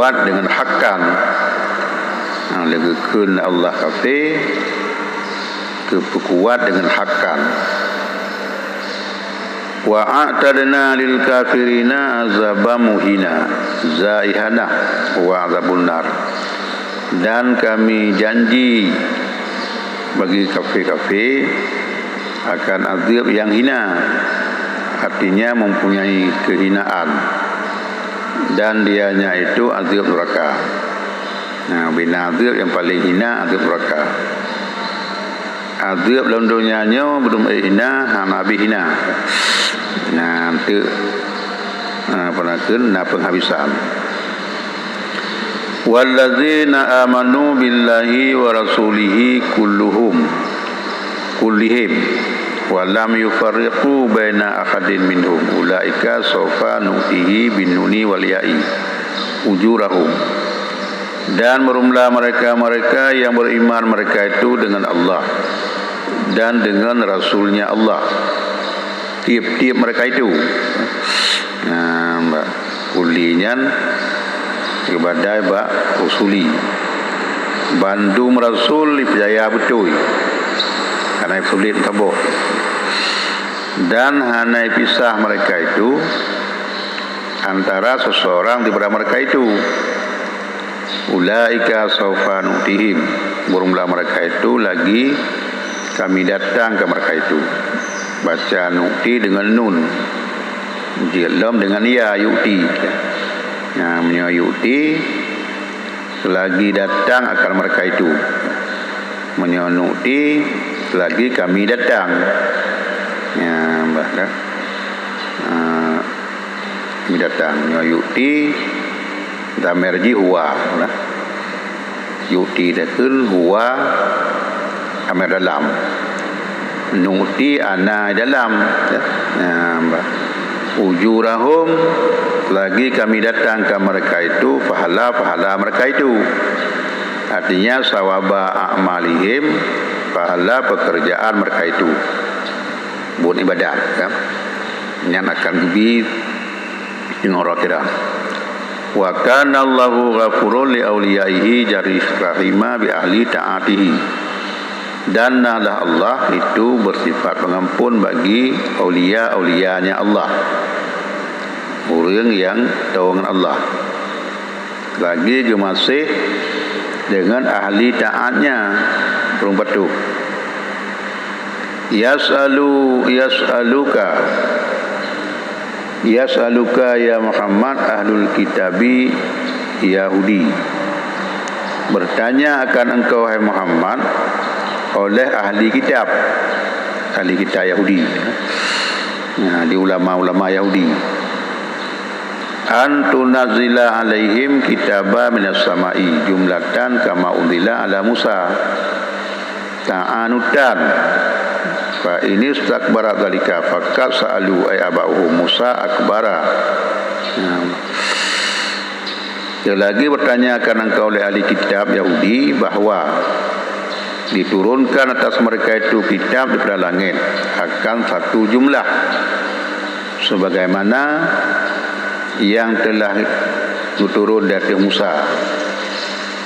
kuat dengan hakkan. Lagi kun Allah kafir kuat dengan hakkan. Wa a'tadna lil kafirina azaban muhina zaihana wa azabun nar. Dan kami janji bagi kafir-kafir akan azab yang hina, artinya mempunyai kehinaan, dan dianya itu azab neraka. Bina azab yang paling hina azab neraka. Azab dalam dunianya belum hina, nabi hina. Nanti penaken penghabisan. Walladzina amanu billahi wa rasulihi kullihim wa lam yufarriqu baina ahadin minhum ulaika sawfa nu'tihi bin nuni wal ya'i ujurahum. Dan merumlah mereka yang beriman mereka itu dengan Allah dan dengan Rasulnya Allah, tiap-tiap mereka itu. Kulinyan kepada usuli bandung Rasul dipercaya betul karena sulit tabuk, dan hanya pisah mereka itu antara seseorang daripada mereka itu. Ulaika sawfa nu'tihim, berumlah mereka itu lagi kami datang ke mereka itu. Baca nu'ti dengan nun, lam dengan ya, yu'ti. Yu'ti lagi datang akan mereka itu. Nu'ti lagi kami datang. Kami datang. Yu'ti damerji huwa. Yu'ti dakul huwa amer dalam. Nu'ti ana dalam. Ujurahum lagi kami datang ke mereka itu pahala mereka itu, artinya sawaba a'malihim, pahala pekerjaan mereka itu buat ibadah kan, yang akan lebih dengan orang kira. Wa kana Allahu ghafurun li awliyaihi jaris rahima bi ahli ta'atihi. Dan adalah Allah itu bersifat pengampun bagi aulia-aulianya Allah, orang yang tahu dengan Allah, lagi masih dengan ahli taatnya belum betul. Yas'aluka ya Muhammad ahlul kitabi Yahudi, bertanya akan engkau hai Muhammad oleh ahli kitab Yahudi, di ulama-ulama Yahudi, antunazila alaihim kitaba minas samai jumlatan kama unzila ala Musa ta'anutan fa ini istakbara dzalika faqad sa'alu ay abahu Musa akbara. Lagi bertanya akan engkau oleh ahli kitab Yahudi bahwa diturunkan atas mereka itu kitab daripada langit akan satu jumlah sebagaimana yang telah turun dari Musa.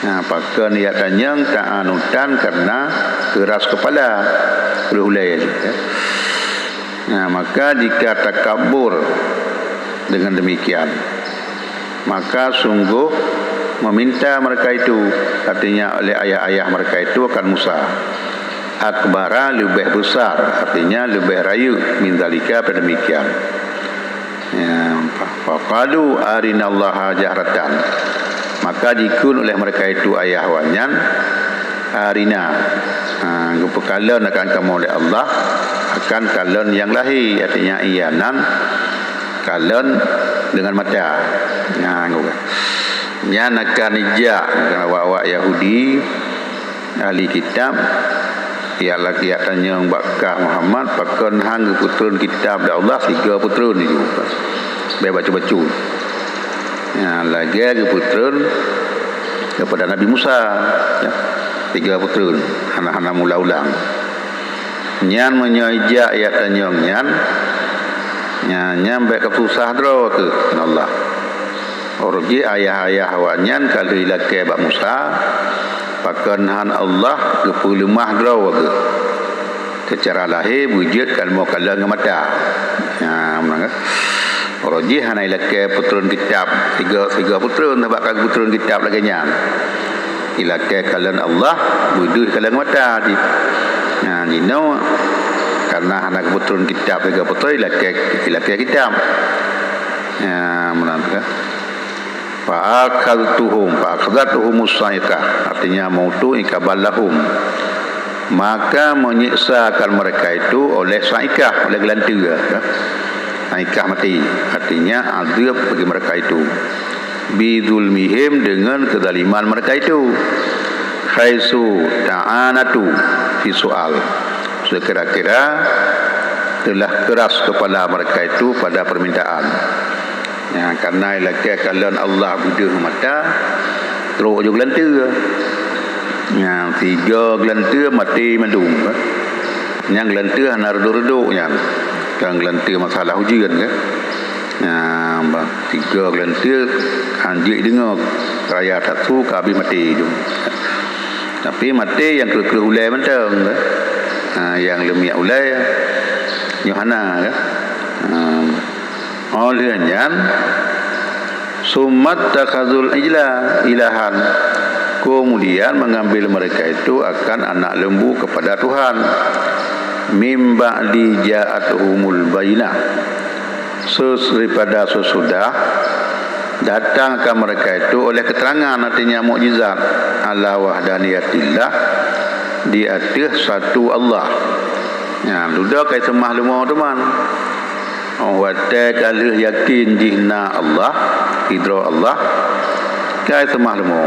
Apakah niatannya ta'anutan karena keras kepala ulul. Maka jika takabur dengan demikian, maka sungguh meminta mereka itu, artinya oleh ayah-ayah mereka itu akan Musa, akbara lebih besar, artinya lebih rayu min zalika pada demikian. Faqalu arinallaha jahratan, maka dikun oleh mereka itu ayah wanyan arina, kepekalan akan kamu oleh Allah akan kalan yang lahir, artinya iyanan kalan dengan mata. Yang akan ijak awak-awak Yahudi ahli kitab ialah kiatannya bakah Muhammad pakan hang putron kitab da Allah 3 putron ni juga baca lagi ke putron kepada Nabi Musa 3 putron anak-anak mula ulang nyan menyajak iatanya nyan baik susah dro ke Allah Orji ayah-ayah hawanyan kalau ilakai bak Musa pakanhan Allah kepulemah grau ke secara lahir wujud kalau kala ngamata mana Orji hana ilakai putron kitab tiga putron tak bakal putron kitab lagi nyam ilakai kalan Allah wujud kala ngamata di dino karena hana putron kitab tiga putron ilakai kitab mana fa'akhadhatuhum as-sa'iqah, artinya mautu ikaballahum, maka menyiksakan mereka itu oleh sa'iqah, oleh gelantira sa'iqah mati, artinya azab bagi mereka itu bidzulmihim, dengan kezaliman mereka itu, khaisu ta'anatu fi soal, sekira-kira telah keras kepala mereka itu pada permintaan. Karena ilakai kalian Allah buduh mata teruk je gelantir. Tiga gelantir mati mandung. Yang gelantir hana reduk-reduk yang. Kan gelantir masalah ujian ke. Tiga gelantir anjik dengar raya satu habis mati tu. Tapi mati yang ke ulai mentang ke. Yang lemiak ulai Yohana ke. Olehnya summat takhazul ilahan, kemudian mengambil mereka itu akan anak lembu kepada Tuhan, mim ba'di ja'atuhumul bayyinah, daripada sesudah datang ke mereka itu oleh keterangan, artinya mukjizat ala wahdaniyatillah, di atas satu Allah. Sudah kai semah lemah teman. Wata kalau yakin dihna Allah, hidra Allah, kai semahlmu.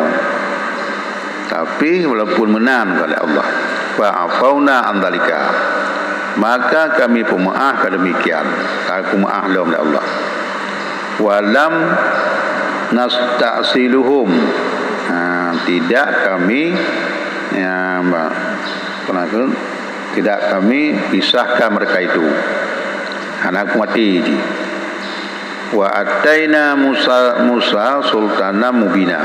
Tapi walaupun menang pada Allah, fa'afauna andalika, maka kami pemaaf demikian. Kami pemaaf dalam Allah. Walam nasta'siluhum, tidak kami tidak kami pisahkan mereka itu. Anak mati di. Wa ataina Musa sultana mubina,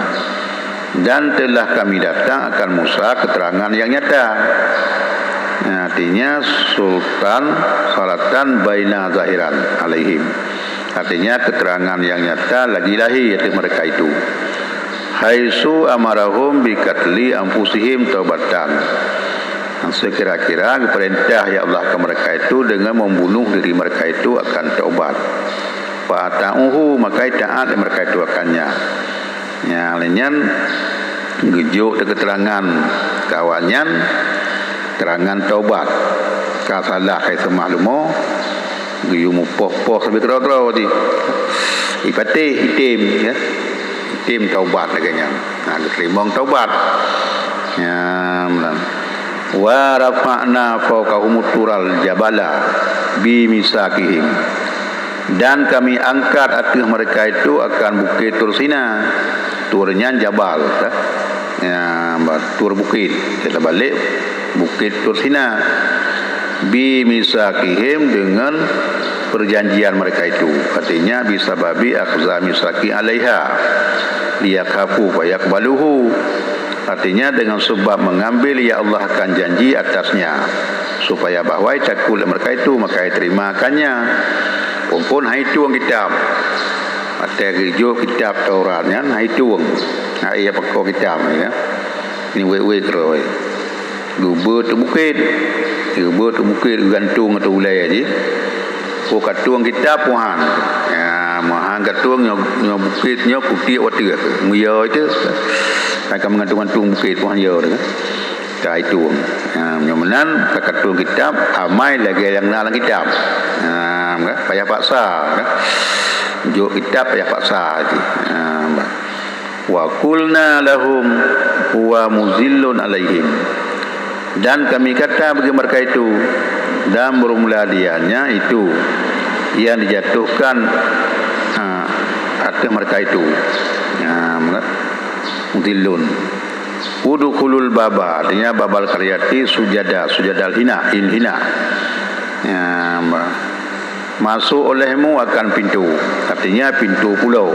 dan telah kami datang akan Musa keterangan yang nyata. Artinya sultan salatan baina zahiran alaihim, artinya keterangan yang nyata lagi lahir atas mereka itu. Haisu amarahum bikatli anfusihim taubatan, sekira-kira perintah ya Allah ke mereka itu dengan membunuh diri mereka itu akan taubat. Fa'ata'uhu, maka taat mereka itu akannya. Lainnya gejuk keterangan kawannya, terangan taubat. Kasalah kai semahlumo, geyu mupoh-poh sampai terau-terau di. Ipatih itim ya. Itim taubat laganya. Kerimong taubat. Wa rafa'na fawqahum tural jabala bi misakihim, dan kami angkat atas mereka itu akan bukit Tursina, turnya jabal tur bukit, kita balik bukit Tursina, bi misakihim, dengan perjanjian mereka itu, artinya bisa babi akhza misaki alaiha liyakafu wa yakbaluhu, artinya dengan sebab mengambil ya Allah akan janji atasnya, supaya bahawa cakul mereka itu maka terimakannya. Pun hai tuang kitab, ada gereja kitab Tauratnya, hai tuang, ia pakau kitab ya. Ini we keroi, gubur tu bukit gantung atau ulai aja. Ko katuang kitab puhan, mahan katuang nyo bukitnya putih waktu muya itu. Akan mengantung-antung bukit pun hanya orang tak itu nyaman kakatung kitab amai lagi yang dalam kitab payah paksa juk kitab payah paksa wa qulna lahum huwa muzillun alaihim, dan kami kata bagi mereka itu, dan bermula dianya itu yang dijatuhkan atas mereka itu mudillun. Udkhulul baba, artinya babal karyati sujadal hina, masuk olehmu akan pintu, artinya pintu pulau.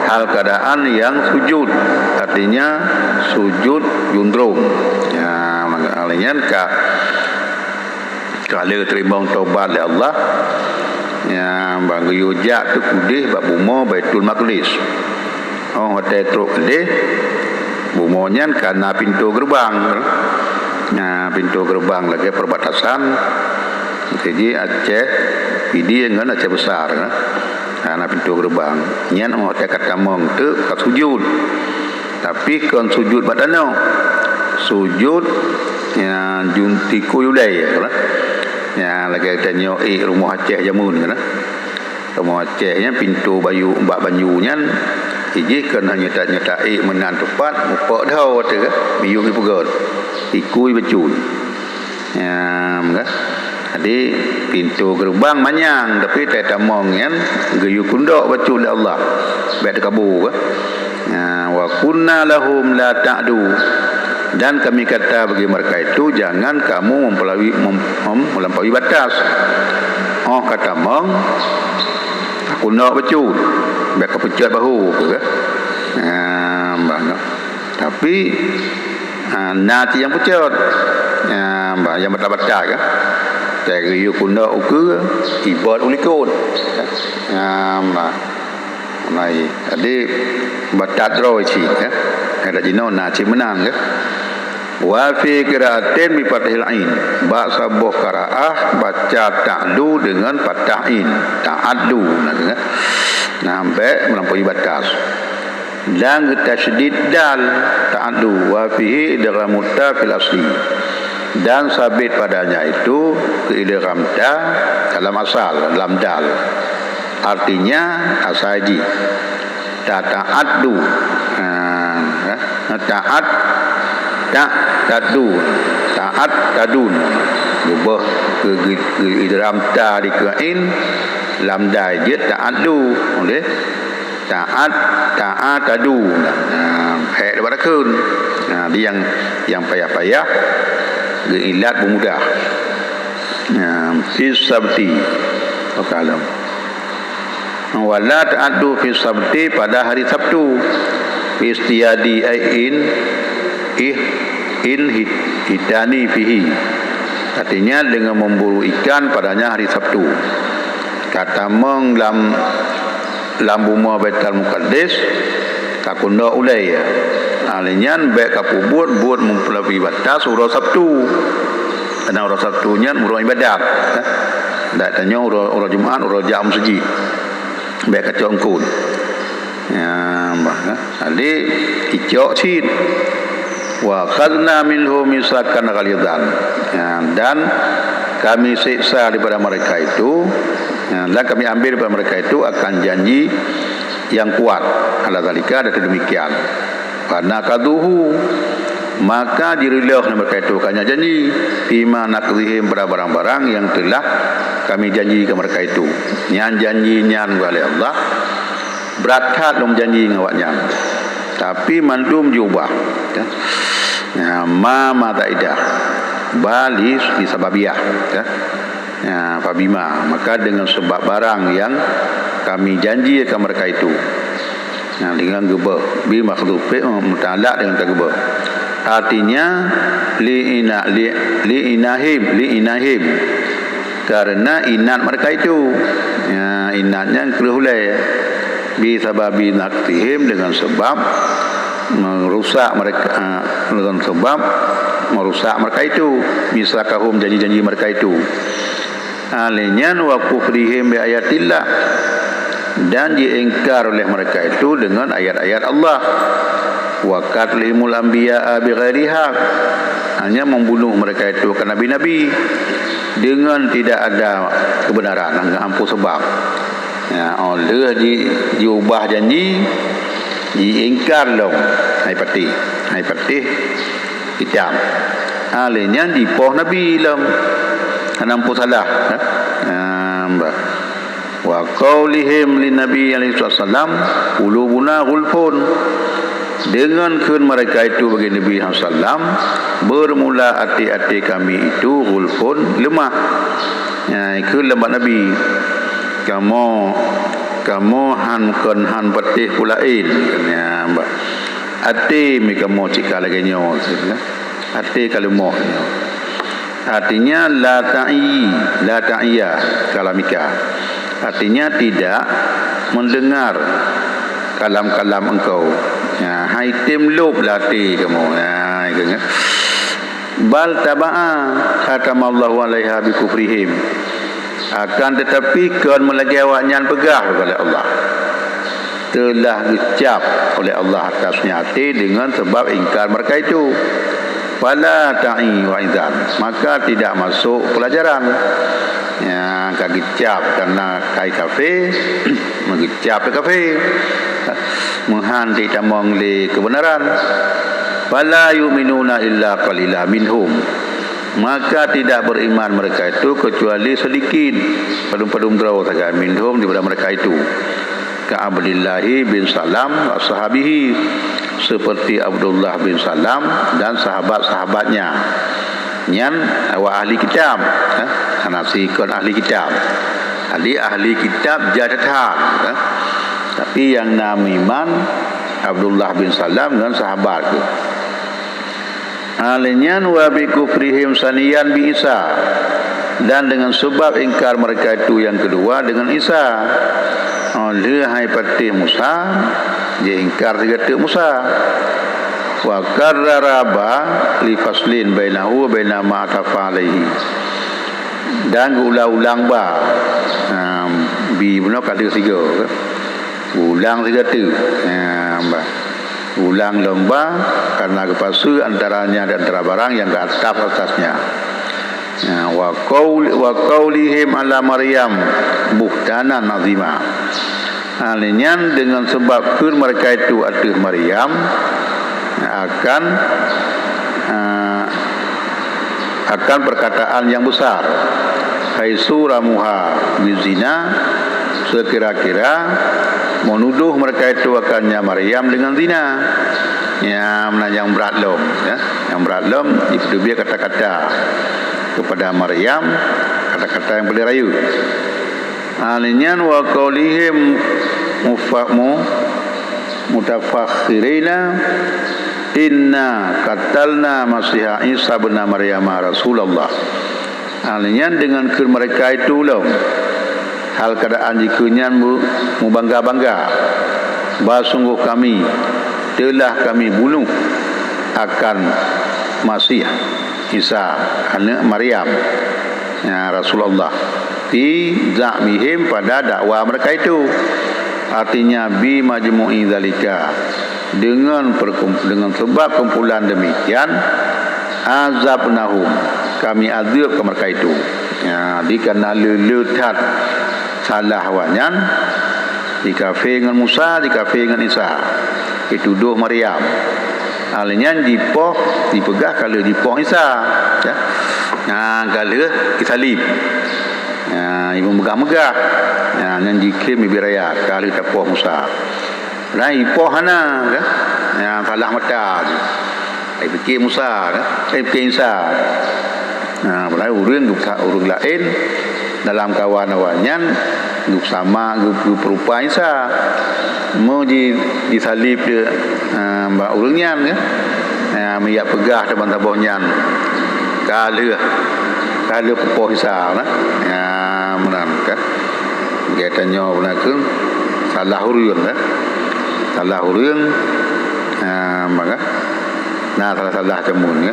hal keadaan yang sujud, artinya sujud juntrung. Ya, maknanya kalau terima taubat oleh Allah, ya bagi yujak tu kudih bab bumo Baitul Maqdis. Oh hotel truk kudih bumonya karena pintu gerbang. Nah, pintu gerbang lagi perbatasan. Jadi Aceh PD dengan Aceh besar. Karena pintu gerbang. Nyan hotel kata mong tu kat sujud. Tapi kon sujud badano. Sujud yang junti kuyulai ya. Ya lagi tanya rumah Aceh jamun kan. Rumah Acehnya pintu bayu mbak banyunya iji kena nyata-nyata menan tepat mupak dah tu kan. Biu ni pegot. Ikui becun. Ya kan. Jadi pintu gerbang manyang tapi tak tamong kan geyu kundok becun Allah. Baik kabur kan. Ya wa kunna lahum la ta'du. Dan kami kata bagi mereka itu jangan kamu melampaui batas. Oh kata mong aku nak becut biar kepecut bahu ke tapi nanti yang pecut yang batal-batal ke dari you kuna uku ibad ulikun mai jadi batat roci ya ada jino nanti menang ke wa fi qira'atin bi fathil ain ba sabuh qiraah baca ta'du dengan fathah ain ta'addu sampai melampaui batas dan tasydid dal ta'addu wa fihi idgham ta fil asli dan sabit padanya itu idgham ta dalam asal dalam dal artinya asaji ta'addu ta'ad tadun taat tadun ubah ke idram ta di kain lam dai dia taadu boleh taat tadun hek daripada kun dia yang payah-payah ilat bermudah fi sabti kalam wala taadu fi sabti pada hari Sabtu istiyadi ain hitani fihi artinya dengan memburu ikan padanya hari Sabtu kata meng lam buma Baitul Muqaddis takunda ulai alinyan baik kapubut buat mempelawi batas urus Sabtu karena urus Sabtunya urus ibadat tak tanya urus Jumaat urus jam seji baik kacongkun ya jadi icok cid wa khadna minhum misakan ghalidan dan kami siksa daripada mereka itu dan kami ambil daripada mereka itu akan janji yang kuat ala zalika dan demikian karena kaduhu maka dirilah mereka itu akan janji bima naqdihim pada barang-barang yang telah kami janji ke mereka itu nyan janji nyan oleh Allah berat hat dom janji ngawaknya tapi mandum jubah ma taidah balis disababiyah fabima maka dengan sebab barang yang kami janji akan mereka itu dengan gebah bi makhluf mutalak dengan gebah artinya li inahim karena inat mereka itu inatnya kerulai bi sababi naktihim dengan sebab merusak mereka dengan sebab merusak mereka itu misakahum janji-janji mereka itu alinyan wa kufrihim bi ayatillah dan diingkar oleh mereka itu dengan ayat-ayat Allah wa qatlihimul anbiya bi ghairi haq hanya membunuh mereka itu karena nabi-nabi dengan tidak ada kebenaran dengan ampuh sebab oleh diubah janji diingkar dong hai patih hitam alenya dipoh nabi lam anampu salah wa qaulihim lin nabi alaihi wasallam qulubuna ghulfun dengan kun mereka itu bagi Nabi sallam bermula hati-hati kami itu ghulfun lemah itu lemah nabi kamu han kon han patih pulain ya mbak ati mi kamu cika lagi nyo ati kalau mo artinya la ta'iya kalamika artinya tidak mendengar kalam-kalam engkau ya hai tim lub lati kamu ya ingat bal taba'a khatamallahu alaiha bi kufrihim akan tetapi kan melagi awaknya pegah kepada Allah telah dicap oleh Allah atasnya hati dengan sebab ingkar mereka itu fala ta'i wa idzan maka tidak masuk pelajaran ya kagicap karena kai kafe mengicap kafe menghanti tamang le kebenaran fala yu'minuna illa qalila minhum maka tidak beriman mereka itu kecuali sedikit padum-padum draw saja minhum daripada mereka itu ka Abdullah bin Salam wa sahabihi seperti Abdullah bin Salam dan sahabat-sahabatnya nyan wa ahli kitab hanasikon ahli kitab ahli kitab jadatan tapi yang nama iman Abdullah bin Salam dan sahabat itu alinyan wa bi kufrihim saniyan bi Isa dan dengan sebab ingkar mereka itu yang kedua dengan Isa oleh hai patih Musa dia ingkar segala Musa wa karraraba li faslin bainahu wa baina ma tafa alaihi dan ulang-ulang ba bi benar kata tiga ulang tiga tu ulang lomba karena kepalsu antaranya dan antara barang yang ke atasnya wa qaulihim ala Maryam buhtanan azima alinyan dengan sebab kur mereka itu atas Maryam akan perkataan yang besar haisu ramuha bizina sekira-kira menuduh mereka itu akannya Maryam dengan zina yang berat lom yang berat lom itu dia kata-kata kepada Maryam kata-kata yang boleh rayu alinyan wa qaulihim mutafakhirina inna qatalna masiha Isa bin Maryam Rasulullah alinyan dengan ke mereka itu lom hal keadaan jikunya mu bangga-bangga bahawa sungguh kami telah kami bunuh akan Masih Isa anak Maryam ya Rasulullah fi za'mihim pada dakwah mereka itu artinya bi majmu'i zalika dengan sebab kumpulan demikian azabnahum kami azab ke mereka itu ya dikana lelutat salah wanyan dikafir dengan Musa dikafir dengan Isa dituduh Maryam alnya dipegah kalau dipoh Isa ya kalau disalib ibu megah-megah yang diklaim ibu raya kalau dipoh Musa lah ipoh hana yang salah mata fikir Musa fikir Isa berlaku urung lain dalam kawan-kawannya grup sama grup perupa Isa mau disalib dia mbak urungnya miyak pegah teman-temannya kalau pepoh Isa menang kan katanya berlaku salah urung maka salah cemun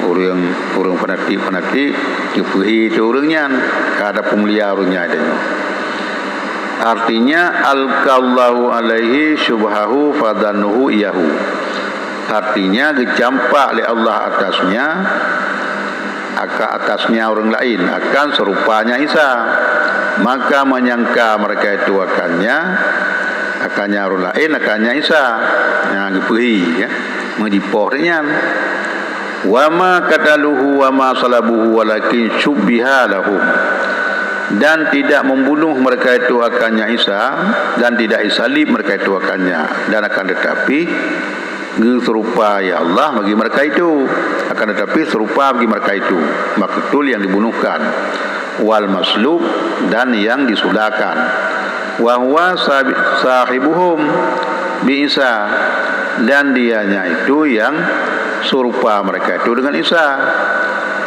urung fanatik dipuhi tu urungnya kada pemulia urungnya adanya artinya alqallahu alaihi syubhahu fadanuhu iyahu artinya dicampak oleh Allah atasnya orang lain akan serupanya Isa maka menyangka mereka itu akannya orang lain akannya Isa yang dipuhi ya mendipohnya wa ma qataluhu wa ma salabuhu walakin syubbiha lahum dan tidak membunuh mereka itu akannya Isa dan tidak disalib mereka itu akannya dan akan tetapi serupa ya Allah bagi mereka itu akan tetapi serupa bagi mereka itu maktul yang dibunuhkan wal maslub dan yang disulakan wa huwa sahibuhum bi Isa, dan dianya itu yang serupa mereka itu dengan Isa.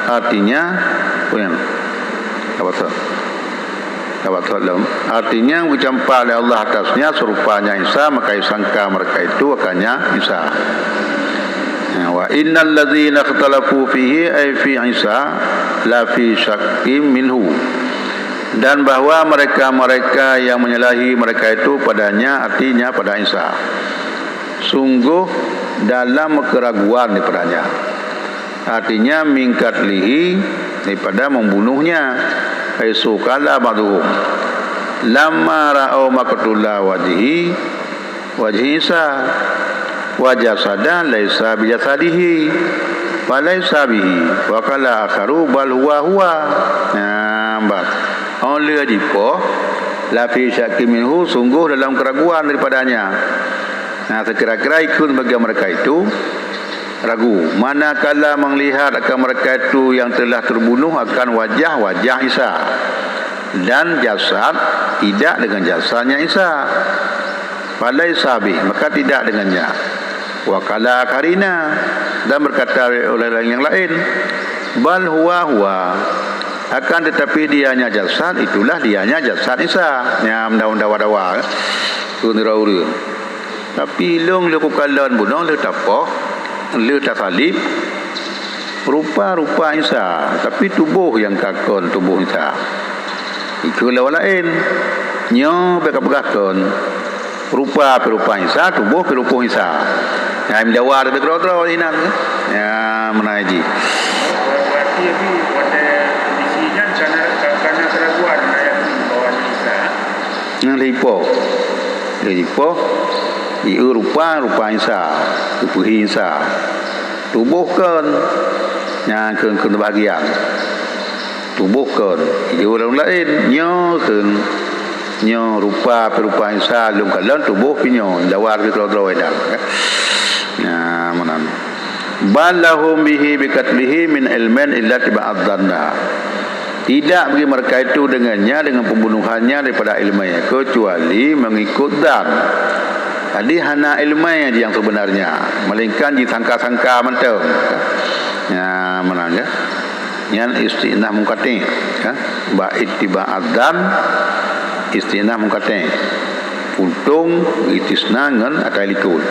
Artinya artinya ucapkan oleh Allah atasnya serupanya Isa, maka sangka mereka itu akannya Isa. Wa innal ladzina ikhtalafu fihi ay fi Isa la fi syakkim minhu, dan bahwa mereka yang menyalahi mereka itu padanya, artinya pada Isa, sungguh dalam keraguan daripadanya, artinya mingkat lihi, daripada membunuhnya. Aisu kala ba'duhum lamma ra'au maqtula wajhi Isa wa jasada laisa bi jasadihi wa laisa bihi wa qala akharu bal huwa. Nampak oleh dipo la fi syakki minhu, sungguh dalam keraguan daripadanya. Sekira-kira ikut bagi mereka itu ragu, manakala melihat akan mereka itu yang telah terbunuh akan wajah-wajah Isa dan jasad tidak dengan jasadnya Isa, falaisa bi, maka tidak dengannya. Wa qala karina, dan berkata oleh yang lain, bal huwa, akan tetapi dianya jasad, itulah dianya jasad Isa. Nya dawa-dawa kunirauri, tapi long le kukalan bunuh le tapoh le tasalib rupa-rupa Isa, tapi tubuh yang kakon tubuh Isa. Itu lain nyo bekap-bekakon rupa perupa Isa, tubuh perupa Isa. Ya mendawar bekro-kro hinan ya menaji. Berarti ini pada kondisinya karena keraguan yang bahwa Isa. Lipo ieu rupa Isa, tubuh Isa, tubuhkeun nyangkeun bagian, tubuhkeun ieu orang lain nyo rupa perupa Isa lum kalon tubuh pinyo dawar ke kro edan. Nah manan balahum bihi bikatlihi min ilmin illa tiba'adzanna, tidak bagi mereka itu dengan pembunuhannya daripada ilmunya kecuali mengikut dan. Jadi hana ilmunya yang sebenarnya, melainkan disangka-sangka mentau. Ya mana ya? Yang istinah mungkati, ya. Ba ittiba'adzan istinah mungkati. Untung itisna ngan akailikul.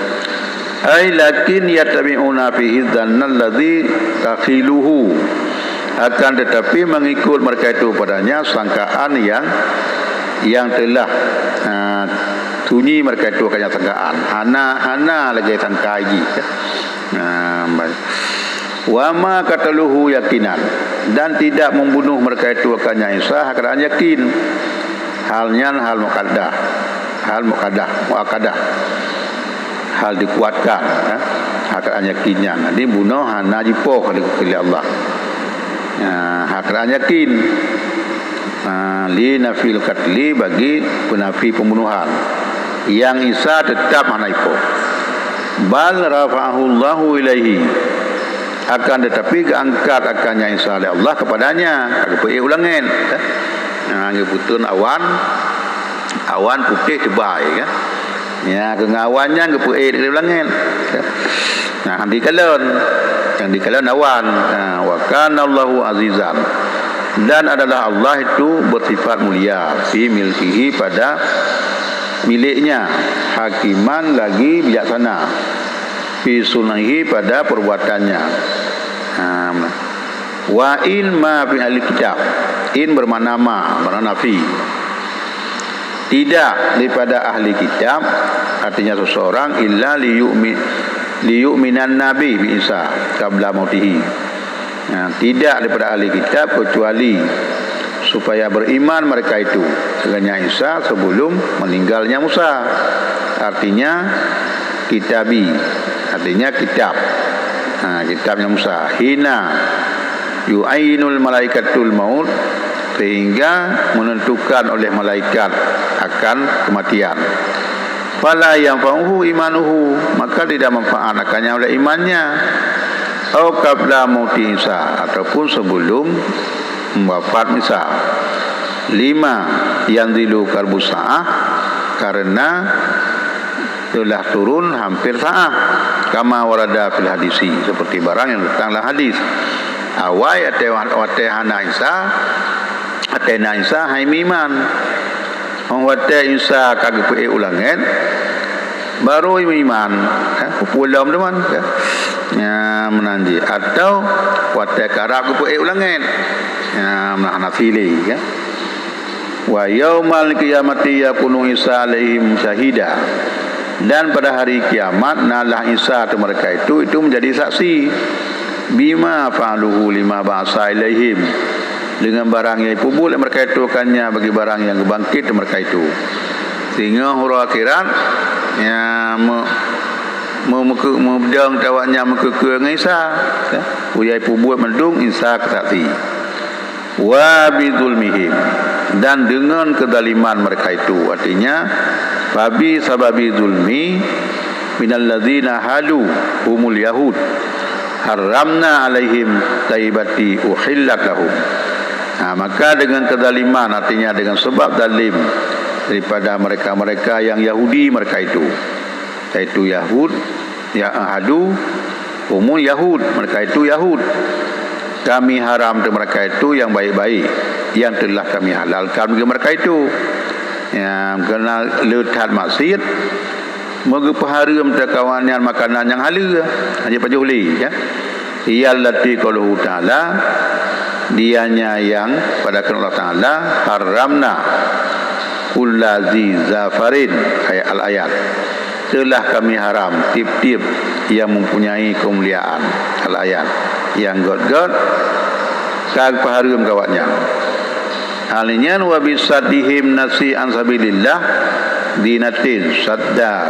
Ai lakin yatabi'una fihi dzannal ladzi takhiluhu, akan tetapi mengikut mereka itu padanya sangkaan yang telah sunyi mereka itu akan sangkaan hana lagi sangka lagi. Wa ma qataluhu yakinan, dan tidak membunuh mereka itu akan Isa akan yakin, halnya hal muqaddah hal dikuatkan akan yakinnya. Jadi bunuh hana jipo oleh Allah. Akan yakin li nafil qatli, bagi penafi pembunuhan. Yang Isa tetap hanaipo. Bal rafa'ahu Allahu ilaihi, akan tetapi keangkat akannya Isa oleh Allah kepadanya. Kagak ulangin. Ngeputun awan putih tebal ya. Ya kengawannya ngepue di ulangin. Nah di kalon awan. Wa kana Allahu azizan, dan adalah Allah itu bersifat mulia fi milkihi, pada miliknya, hakiman lagi bijaksana fi sunaihi, pada perbuatannya. Wa in ma fi ahli kitab, in bermakna ma, bermakna nafi, tidak daripada ahli kitab, artinya seseorang illa liyu'minan nabi bi Isa qabla mautihi, tidak daripada ahli kitab kecuali supaya beriman mereka itu dengannya Isa sebelum meninggalnya Musa. Artinya kitabi, artinya kitab. Kitabnya Musa. Hina yu'ainul malaikatul maut, sehingga menentukan oleh malaikat akan kematian. Fala yanfa'uhu imanuhu, maka tidak manfaat akannya oleh imannya. Atau qabla mauti Isa, ataupun sebelum wafat Isa. 5 yang dilu kalbu sa'ah, karena telah turun hampir sa'ah, kama warada fil hadisi, seperti barang yang datanglah hadis. Awai atehana Isa atena Isa hai miman wate Isa kagpe ulangan baru iman pulam teman ya menanji, atau wate karak ke ulangan ya menafili ya. Wa yaumal qiyamati yakunu Isa alaihim syahida, dan pada hari kiamat nalah Isa atau mereka itu menjadi saksi bima fa'aluhu lima ba'sa ilaihim, dengan barang yang pubul mereka itu akannya bagi barang yang bangkit mereka itu, sehingga huru akhirat ya memedang tawaknya mekeke dengan Isa ya, uyai pubul mendung Isa kesaksi. Wa bidzulmihim, dan dengan kedaliman mereka itu, artinya babi sababi zulmi minal ladzina hadu humul yahud haramna alaihim taibati uhillat lahum. Maka dengan kedaliman, artinya dengan sebab zalim daripada mereka-mereka yang Yahudi mereka itu, yaitu Yahud ya hadu humul yahud, mereka itu Yahud, kami haram ke mereka itu yang baik-baik yang telah kami halalkan bagi mereka itu, yang kena letat maksiat moga paharam terkawannya makanan yang halal hanya pajuli ya. Iyallati qaluhu ta'ala, dianya yang pada Allah Ta'ala haramna kullazi zafarin, ayat al-ayat, telah kami haram tip-tip yang mempunyai kemuliaan, al-ayat, yang god-god kag paharam kawatnya. Alinyan wa bisadihim nasi an sabilillah dinatin sadda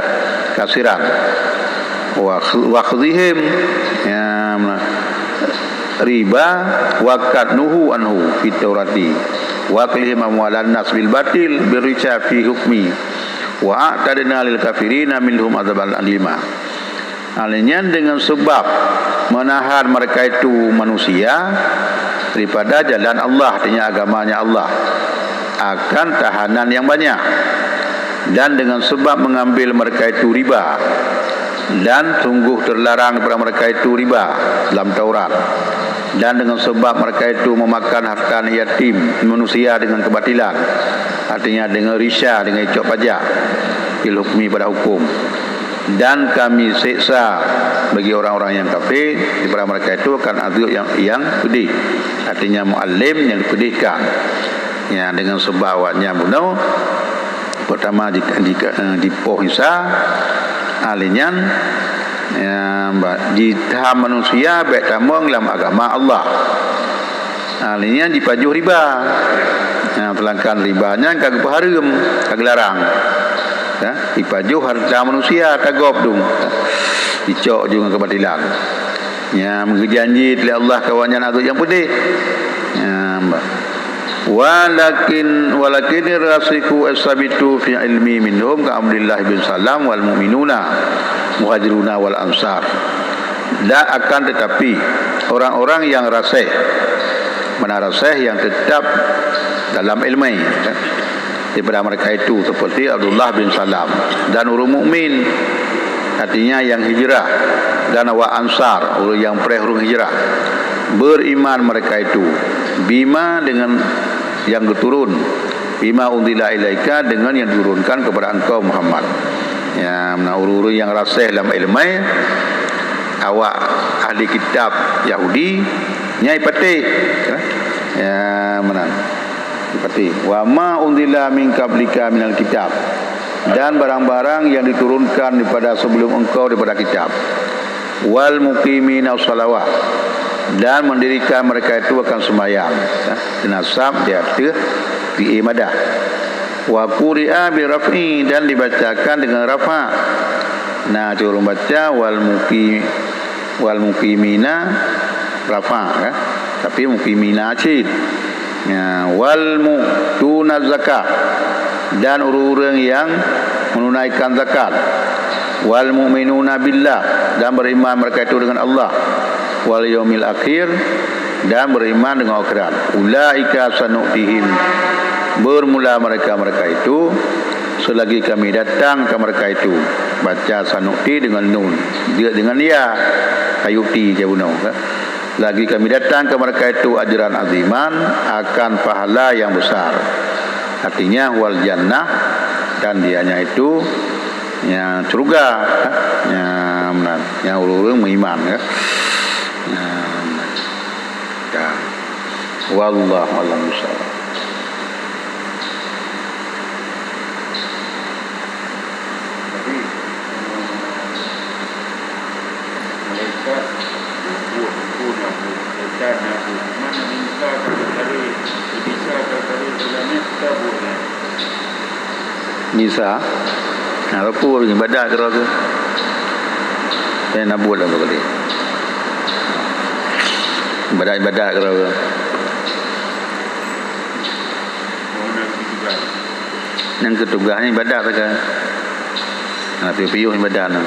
kasiran wa khudhihim ya riba wa kadnuhu anhu fit taurati wa qilhim amwalan nas bil batil birricha fi hukmi wa a'tadna lil kafirina minhum adzabal alima. Alinyan dengan sebab menahan mereka itu manusia daripada jalan Allah, artinya agamanya Allah, akan tahanan yang banyak, dan dengan sebab mengambil mereka itu riba, dan sungguh terlarang kepada mereka itu riba dalam Taurat, dan dengan sebab mereka itu memakan harta yatim manusia dengan kebatilan, artinya dengan risya, dengan icok pajak fil hukmi pada hukum, dan kami seksa bagi orang-orang yang kafir daripada mereka itu akan azab yang pedih, artinya muallim yang dipedihkan ya, dengan sebab awaknya bunuh pertama di pohisa alinyan ya, di tahap manusia baik tamang dalam agama Allah, alinyan dipajuh riba ya, telangkan ribanya kagak haram kagak larang ya, dipajuh harta manusia kagop dong dicok juga kebatilan ya, menjanji oleh Allah kawannya azab yang pedih ya, walakin rasiku asabitu fi ilmi minhum ka Abdullah bin Salam wal mu'minuna muhajiruna wal ansar. Dan akan tetapi orang-orang yang rasih, mana rasih yang tetap dalam ilmu daripada mereka itu, seperti Abdullah bin Salam dan orang mukmin, artinya yang hijrah, dan wa ansar, orang yang pereh hijrah, beriman mereka itu bima dengan yang turun, bima undila ilaika dengan yang diturunkan kepada engkau Muhammad ya, menurut yang rasih dalam ilmu awak ahli kitab Yahudi nyai patih ya, menang patih wa ma undila min qablika minal kitab, dan barang-barang yang diturunkan daripada sebelum engkau daripada kitab, wal muqimina shalawat, dan mendirikan mereka itu akan sembahyang ya, nasab dia fi imadah, wa quri'a bi raf'i, dan dibacakan dengan rafa. Nah, curung baca wal muqimina rafa ya, tapi muqimina acid ya, wal mu'tuna zakat, dan orang-orang yang menunaikan zakat, wal mu'minuna billah, dan beriman mereka itu dengan Allah, wal yaumil akhir, dan beriman dengan akhirat, ulaika sanu'tihim bermula mereka itu selagi kami datang ke mereka itu, baca sanukti dengan nun, dia dengan ya ayuti jabunau kan. Lagi kami datang ke mereka itu ajran aziman, akan pahala yang besar. Artinya wal jannah, dan dianya itu yang surga, yang ulurung beriman ya. Wallahu a'lam bishawab. Mana minta dari bisa dari bulannya kita boleh. Bisa. Nah, aku ibadah kerana tu. Saya nak buat apa kali? Ibadah kerana. Yang ketugasnya ibadah tak kan? Nah, piu-piu ibadah nak.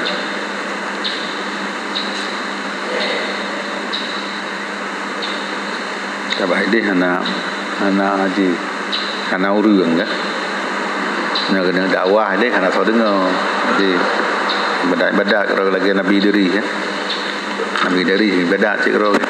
Sebab dia anak haji, anak urang kan? Nak kena dakwah dia anak saudara dengar. Jadi ibadah kerana lagi Nabi diri kan? Nabi diri ibadah cik kerana.